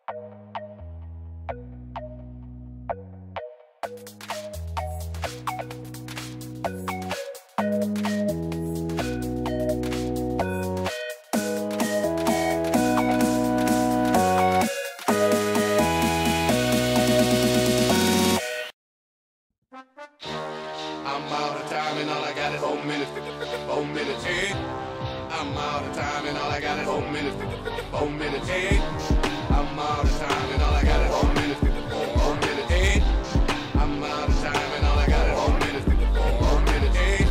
I'm out of time and all I got is 4 minutes. 4 minutes, hey. I'm out of time and all I got is 4 minutes. 4 minutes, hey. I'm out of time and all I got is 4 minutes. 4 minutes, hey. I'm out of time and all I got is 4 minutes. 4 minutes, hey.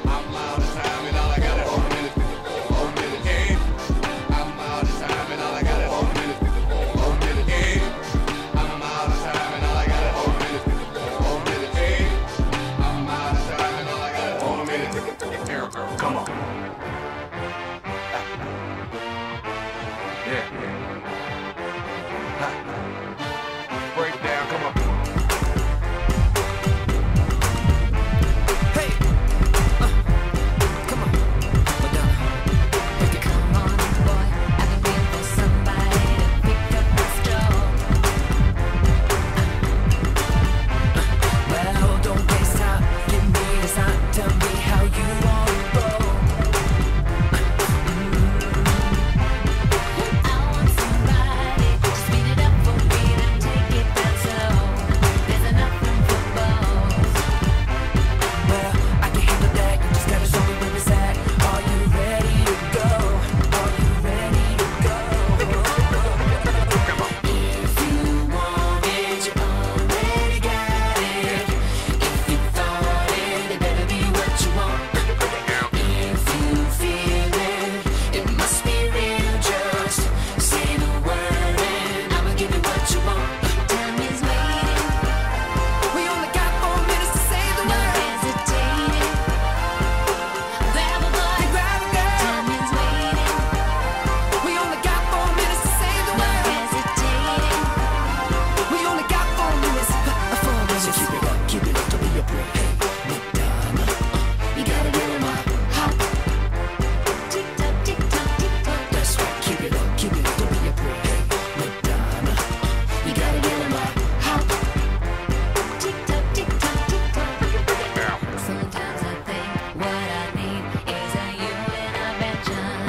I'm out of time and all I got is 4 minutes. 4 minutes, hey. I'm out of time and all I got is 4 minutes. 4 minutes, hey. I'm out of time and all I got is 4 minutes. 4 minutes, hey. I'm out of time and all I got is 4 minutes. Here, girl, come on. Yeah. Break down, come on. Hey, come on, Madonna. Come on, boy. I've been waiting for somebody to pick up my straw. Well, don't waste time. Give me a sign. Tell me how you want to roll. I want somebody to speed it up for me, then take it down slow. There's enough room for both. Well, I can handle that. You just gotta show me where it's at. Are you ready to go? Are you ready to go? If you want it, you already got it. If you thought it, it better be what you want. If you feel it, it must be real. Just say the word and I'ma give you what you want. Time is waiting. We only got 4 minutes to say the word. No hesitating. Grab a boy, grab a girl. Time is waiting. We only got 4 minutes to say the word. No hesitating. We only got 4 minutes. 4 minutes. So keep it up, don't be a break. Hey, Madonna, you gotta get in my hop. Tick tock, tick tock, tick tock. That's right, keep it up, don't be a break. Hey, Madonna, you gotta get in my hop. Tick tock, tick tock, tick tock. Sometimes I think what I need is a you intervention.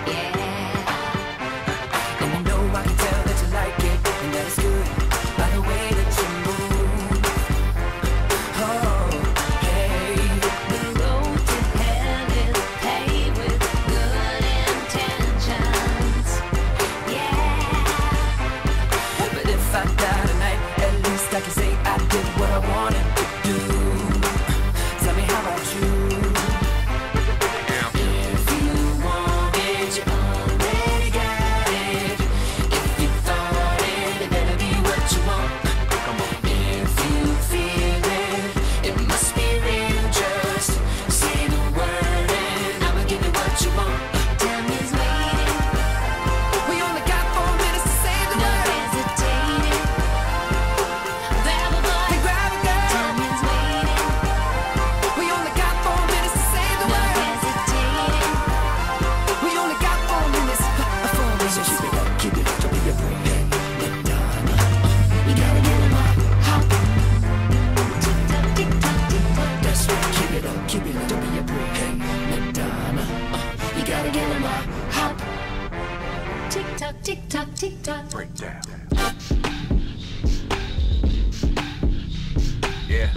Yeah. And I know I can tell that you like it, and that it's good by the way that you move. Oh, hey. The road to hell is paved with good intentions. Yeah. But if I die tonight, at least I can say I did what I wanted to do. Tell me how about you? If you want it, you already got it. If you thought it, it better be what you want. If you feel it, it must be real. Just say the word and I'ma give you what you want. Time is waiting. We only got 4 minutes to say the word. No hesitating. Grab a boy, grab a girl. Time is waiting. We only got 4 minutes to say the word. No hesitating. We only got 4 minutes. 4 minutes. So keep it up, don't be a break. Hey, Madonna, you gotta get in my hop. Tick tock, tick tock, tick tock. That's right, keep it up, don't be a break. Hey, Madonna, you gotta get in my hop. Tick tock, tick tock, tick tock. Break down. Yeah.